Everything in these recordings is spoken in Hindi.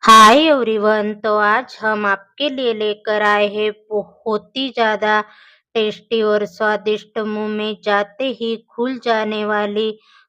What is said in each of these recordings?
Hi everyone. तो आज हम आपके लिए लेकर आए हैं बहुत ही ज़्यादा टेस्टी और स्वादिष्ट, मुंह में जाते ही घुल जाने वाली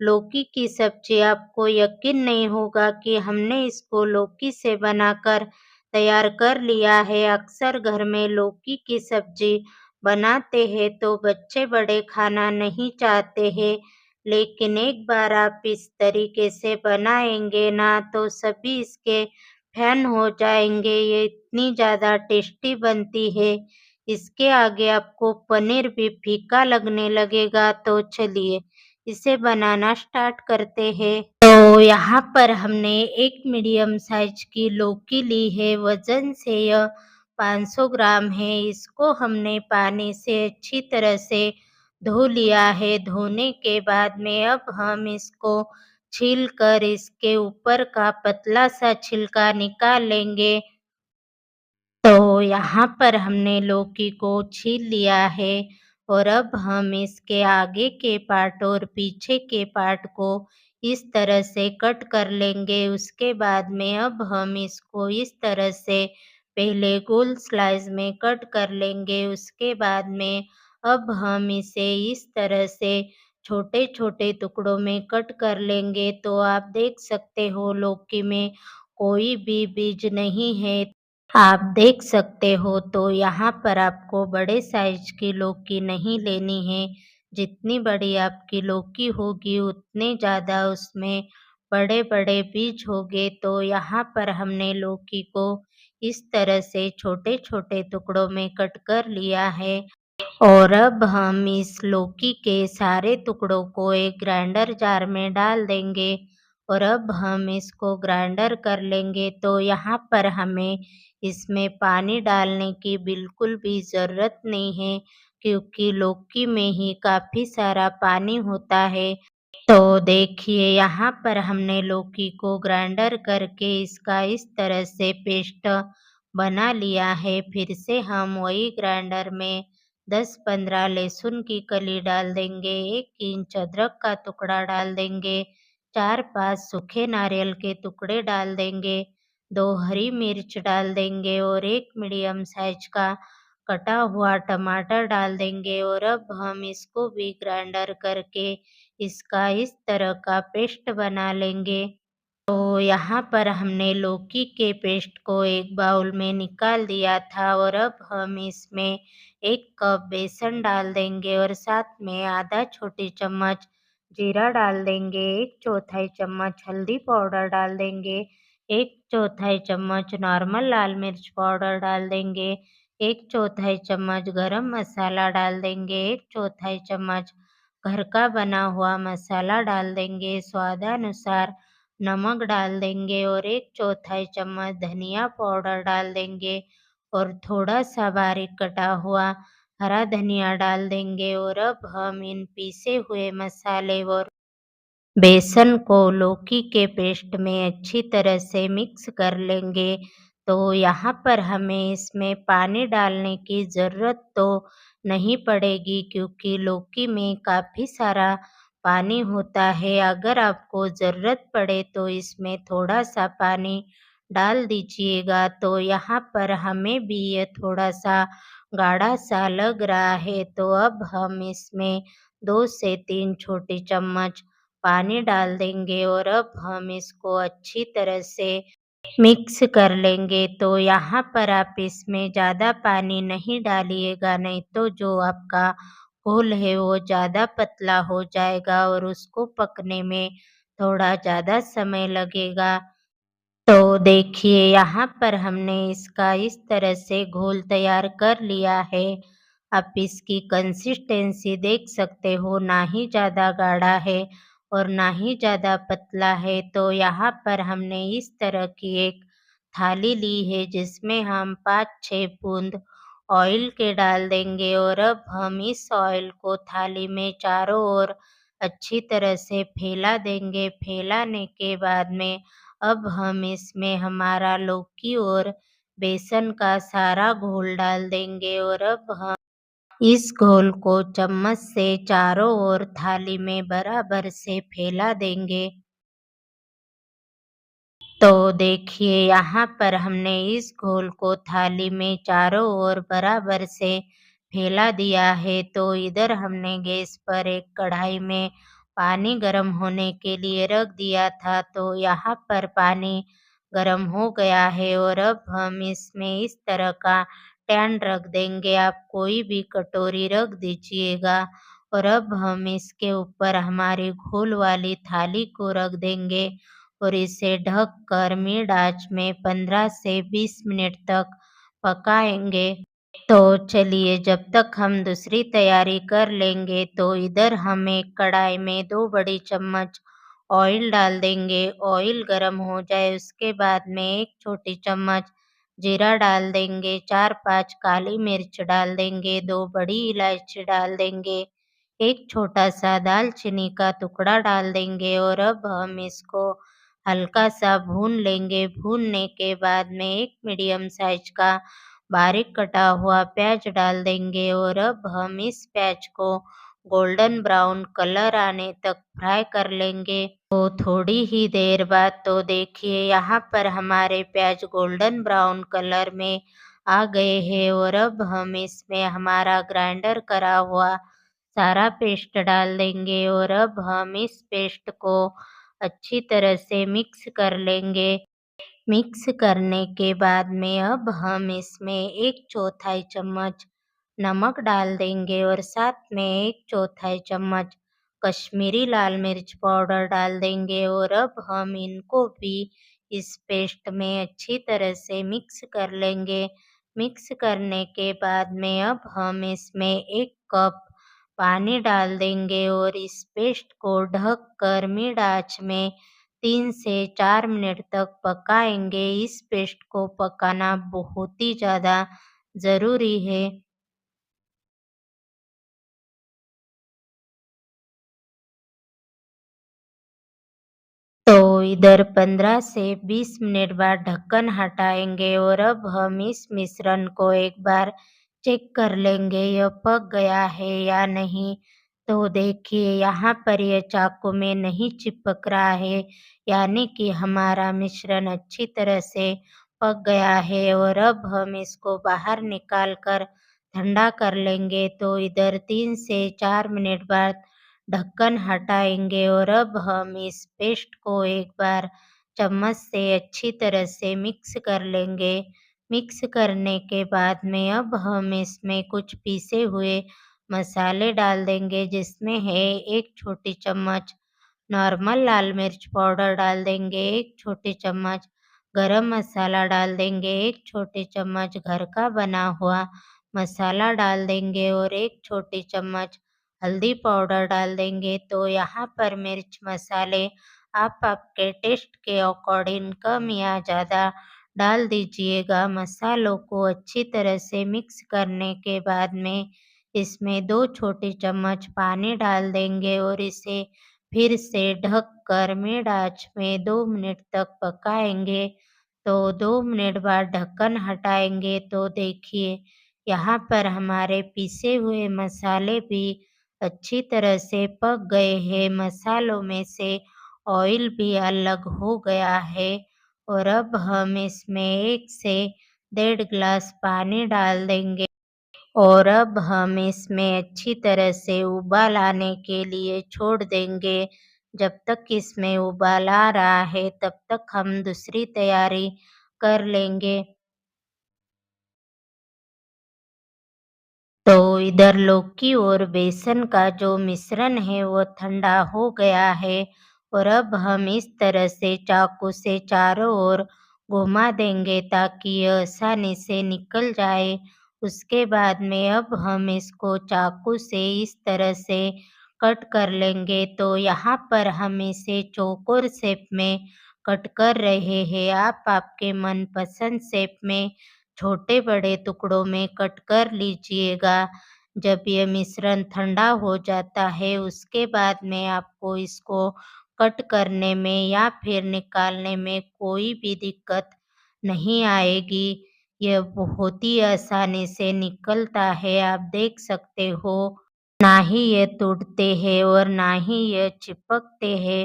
लौकी की सब्जी। आपको यकीन नहीं होगा कि हमने इसको लौकी से बनाकर तैयार कर लिया है। अक्सर घर में लौकी की सब्जी बनाते हैं तो बच्चे बड़े खाना नहीं चाहते हैं, लेकिन एक बार आप इस तरीके से बनाएंगे ना तो सभी इसके फैन हो जाएँगे। ये इतनी ज़्यादा टेस्टी बनती है, इसके आगे आपको पनीर भी फीका लगने लगेगा। तो चलिए इसे बनाना स्टार्ट करते हैं। तो यहाँ पर हमने एक मीडियम साइज की लौकी ली है, वज़न से यह 500 ग्राम है। इसको हमने पानी से अच्छी तरह से धो लिया है। धोने के बाद में अब हम इसको छील कर इसके ऊपर का पतला सा छिलका निकाल लेंगे। तो यहाँ पर हमने लौकी को छील लिया है और अब हम इसके आगे के पार्ट और पीछे के पार्ट को इस तरह से कट कर लेंगे। उसके बाद में अब हम इसको इस तरह से पहले गोल स्लाइस में कट कर लेंगे। उसके बाद में अब हम इसे इस तरह से छोटे-छोटे टुकड़ों में कट कर लेंगे। तो आप देख सकते हो लौकी में कोई भी बीज नहीं है। आप देख सकते हो। तो यहाँ पर आपको बड़े साइज की लौकी नहीं लेनी है। जितनी बड़ी आपकी लौकी होगी उतने ज़्यादा उसमें बड़े-बड़े बीज होंगे। तो यहाँ पर हमने लौकी को इस तरह से छोटे-छोटे टुकड़ों में कट कर लिया है। और अब हम इस लौकी के सारे टुकड़ों को एक ग्राइंडर जार में डाल देंगे और अब हम इसको ग्राइंडर कर लेंगे। तो यहाँ पर हमें इसमें पानी डालने की बिल्कुल भी ज़रूरत नहीं है, क्योंकि लौकी में ही काफ़ी सारा पानी होता है। तो देखिए यहाँ पर हमने लौकी को ग्राइंडर करके इसका इस तरह से पेस्ट बना लिया है। फिर से हम वही ग्राइंडर में 10-15 लहसुन की कली डाल देंगे, 1 इंच अदरक का टुकड़ा डाल देंगे, 4-5 सूखे नारियल के टुकड़े डाल देंगे, 2 हरी मिर्च डाल देंगे और 1 मीडियम साइज का कटा हुआ टमाटर डाल देंगे। और अब हम इसको भी ग्राइंडर करके इसका इस तरह का पेस्ट बना लेंगे। तो यहाँ पर हमने लौकी के पेस्ट को एक बाउल में निकाल दिया था और अब हम इसमें 1 कप बेसन डाल देंगे और साथ में आधा छोटी चम्मच जीरा डाल देंगे, 1 चौथाई चम्मच हल्दी पाउडर डाल देंगे, 1 चौथाई चम्मच नॉर्मल लाल मिर्च पाउडर डाल देंगे, 1 चौथाई चम्मच गरम मसाला डाल देंगे, 1 चौथाई चम्मच घर का बना हुआ मसाला डाल देंगे, स्वादानुसार नमक डाल देंगे और 1 चौथाई चम्मच धनिया पाउडर डाल देंगे और थोड़ा-सा बारीक कटा हुआ हरा धनिया डाल देंगे। और अब हम इन पीसे हुए मसाले और बेसन को लौकी के पेस्ट में अच्छी तरह से मिक्स कर लेंगे। तो यहाँ पर हमें इसमें पानी डालने की ज़रूरत तो नहीं पड़ेगी, क्योंकि लौकी में काफ़ी सारा पानी होता है। अगर आपको ज़रूरत पड़े तो इसमें थोड़ा-सा पानी डाल दीजिएगा। तो यहाँ पर हमें भी ये थोड़ा-सा गाढ़ा-सा लग रहा है, तो अब हम इसमें 2 से 3 छोटी चम्मच पानी डाल देंगे और अब हम इसको अच्छी तरह से मिक्स कर लेंगे। तो यहाँ पर आप इसमें ज़्यादा पानी नहीं डालिएगा, नहीं तो जो आपका घोल है वो ज़्यादा पतला हो जाएगा और उसको पकने में थोड़ा ज़्यादा समय लगेगा। तो देखिए यहाँ पर हमने इसका इस तरह से घोल तैयार कर लिया है। आप इसकी कंसिस्टेंसी देख सकते हो, ना ही ज़्यादा गाढ़ा है और ना ही ज़्यादा पतला है। तो यहाँ पर हमने इस तरह की एक थाली ली है, जिसमें हम 5-6 बूंद ऑयल के डाल देंगे और अब हम इस ऑयल को थाली में चारों ओर अच्छी तरह से फैला देंगे। फैलाने के बाद में अब हम इसमें हमारा लौकी और बेसन का सारा घोल डाल देंगे और अब हम इस घोल को चम्मच से चारों ओर थाली में बराबर से फैला देंगे। तो देखिए यहाँ पर हमने इस घोल को थाली में चारों ओर बराबर से फैला दिया है। तो इधर हमने गैस पर एक कढ़ाई में पानी गर्म होने के लिए रख दिया था। तो यहाँ पर पानी गर्म हो गया है और अब हम इसमें इस तरह का टैन रख देंगे। आप कोई भी कटोरी रख दीजिएगा और अब हम इसके ऊपर हमारी घोल वाली थाली को रख देंगे और इसे ढककर मिड आंच में 15 से 20 मिनट तक पकाएंगे। तो चलिए जब तक हम दूसरी तैयारी कर लेंगे। तो इधर हम एक कढ़ाई में 2 बड़ी चम्मच ऑयल डाल देंगे। ऑयल गरम हो जाए उसके बाद में 1 छोटी चम्मच जीरा डाल देंगे, 4-5 काली मिर्च डाल देंगे, 2 बड़ी इलायची डाल देंगे, 1 छोटा-सा दालचीनी का टुकड़ा डाल देंगे और अब हम इसको हल्का-सा भून लेंगे। भूनने के बाद में 1 मीडियम साइज़ का बारीक कटा हुआ प्याज डाल देंगे और अब हम इस प्याज को गोल्डन ब्राउन कलर आने तक फ्राई कर लेंगे। तो थोड़ी ही देर बाद तो देखिए यहाँ पर हमारे प्याज गोल्डन ब्राउन कलर में आ गए हैं और अब हम इसमें हमारा ग्राइंडर करा हुआ सारा पेस्ट डाल देंगे और अब हम इस पेस्ट को अच्छी तरह से मिक्स कर लेंगे। मिक्स करने के बाद में अब हम इसमें 1/4 चम्मच नमक डाल देंगे और साथ में 1/4 चम्मच कश्मीरी लाल मिर्च पाउडर डाल देंगे और अब हम इनको भी इस पेस्ट में अच्छी तरह से मिक्स कर लेंगे। मिक्स करने के बाद में अब हम इसमें 1 कप पानी डाल देंगे और इस पेस्ट को ढककर मिड आंच में 3 से 4 मिनट तक पकाएंगे। इस पेस्ट को पकाना बहुत ही ज़्यादा ज़रूरी है। तो इधर 15 से 20 मिनट बाद ढक्कन हटाएँगे और अब हम इस मिश्रण को एक बार चेक कर लेंगे यह पक गया है या नहीं। तो देखिए यहाँ पर ये चाकू में नहीं चिपक रहा है, यानी कि हमारा मिश्रण अच्छी तरह से पक गया है और अब हम इसको बाहर निकाल कर ठंडा कर लेंगे। तो इधर 3 से 4 मिनट बाद ढक्कन हटाएँगे और अब हम इस पेस्ट को एक बार चम्मच से अच्छी तरह से मिक्स कर लेंगे। मिक्स करने के बाद में अब हम इसमें कुछ पीसे हुए मसाले डाल देंगे जिसमें है 1 छोटी चम्मच नॉर्मल लाल मिर्च पाउडर डाल देंगे, 1 छोटी चम्मच गरम मसाला डाल देंगे, 1 छोटी चम्मच घर का बना हुआ मसाला डाल देंगे और 1 छोटी चम्मच हल्दी पाउडर डाल देंगे। तो यहाँ पर मिर्च मसाले आप आपके टेस्ट के अकॉर्डिंग कम या ज़्यादा डाल दीजिएगा। मसालों को अच्छी तरह से मिक्स करने के बाद में इसमें 2 छोटी चम्मच पानी डाल देंगे और इसे फिर से ढककर मिड आँच में 2 मिनट तक पकाएँगे। तो 2 मिनट बाद ढक्कन हटाएँगे तो देखिए यहाँ पर हमारे पीसे हुए मसाले भी अच्छी तरह से पक गए हैं। मसालों में से ऑयल भी अलग हो गया है और अब हम इसमें 1 से डेढ़ ग्लास पानी डाल देंगे और अब हम इसमें अच्छी तरह से उबाल आने के लिए छोड़ देंगे। जब तक इसमें उबाल आ रहा है तब तक हम दूसरी तैयारी कर लेंगे। तो इधर लौकी और बेसन का जो मिश्रण है वो ठंडा हो गया है और अब हम इस तरह से चाकू से चारों ओर घुमा देंगे ताकि यह आसानी से निकल जाए। उसके बाद में अब हम इसको चाकू से इस तरह से कट कर लेंगे। तो यहाँ पर हम इसे चौकोर शेप में कट कर रहे हैं। आप आपके मनपसंद शेप में छोटे-बड़े टुकड़ों में कट कर लीजिएगा। जब ये मिश्रण ठंडा हो जाता है उसके बाद में आपको इसको कट करने में या फिर निकालने में कोई भी दिक्कत नहीं आएगी। यह बहुत ही आसानी से निकलता है, आप देख सकते हो। ना ही ये टूटते हैं और ना ही ये चिपकते हैं।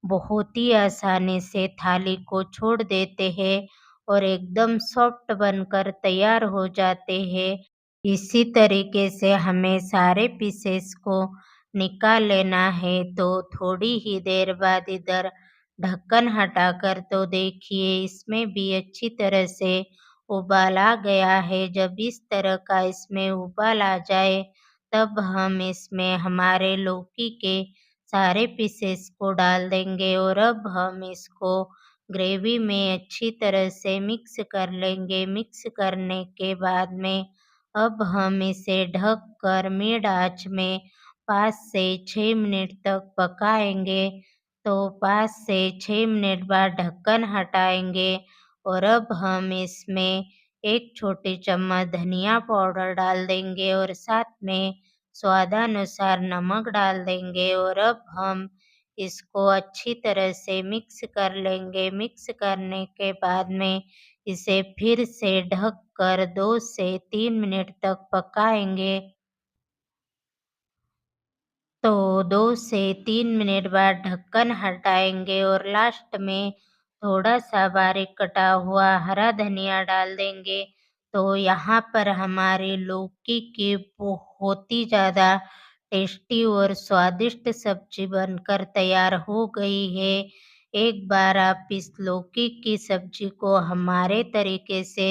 बहुत ही आसानी से थाली को छोड़ देते हैं और एकदम सॉफ्ट बनकर तैयार हो जाते हैं। इसी तरीके से हमें सारे पीसेस को निकाल लेना है। तो थोड़ी ही देर बाद इधर ढक्कन हटाकर तो देखिए इसमें भी अच्छी तरह से उबाल आ गया है। जब इस तरह का इसमें उबाल आ जाए तब हम इसमें हमारे लौकी के सारे पीसेस को डाल देंगे और अब हम इसको ग्रेवी में अच्छी तरह से मिक्स कर लेंगे। मिक्स करने के बाद में अब हम इसे ढक कर मिड आँच में 5 से 6 मिनट तक पकाएँगे। तो 5 से 6 मिनट बाद ढक्कन हटाएँगे और अब हम इसमें 1 छोटी चम्मच धनिया पाउडर डाल देंगे और साथ में स्वादानुसार नमक डाल देंगे और अब हम इसको अच्छी तरह से मिक्स कर लेंगे। मिक्स करने के बाद में इसे फिर से ढक कर 2 से 3 मिनट तक पकाएँगे। तो 2 से 3 मिनट बाद ढक्कन हटाएँगे और लास्ट में थोड़ा-सा बारीक कटा हुआ हरा धनिया डाल देंगे। तो यहाँ पर हमारी लौकी की बहुत ही ज़्यादा टेस्टी और स्वादिष्ट सब्ज़ी बनकर तैयार हो गई है। एक बार आप इस लौकी की सब्ज़ी को हमारे तरीके से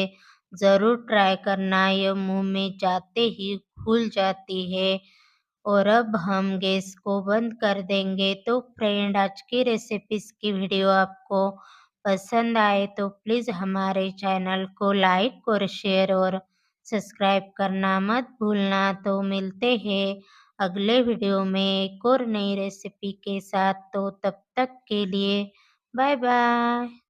ज़रूर ट्राई करना, ये मुँह में जाते ही घुल जाती है। और अब हम गैस को बंद कर देंगे। तो फ्रेंड, आज की रेसिपीज़ की वीडियो आपको पसंद आए तो प्लीज़ हमारे चैनल को लाइक और शेयर और सब्सक्राइब करना मत भूलना। तो मिलते हैं अगले वीडियो में एक और नई रेसिपी के साथ। तो तब तक के लिए बाय बाय।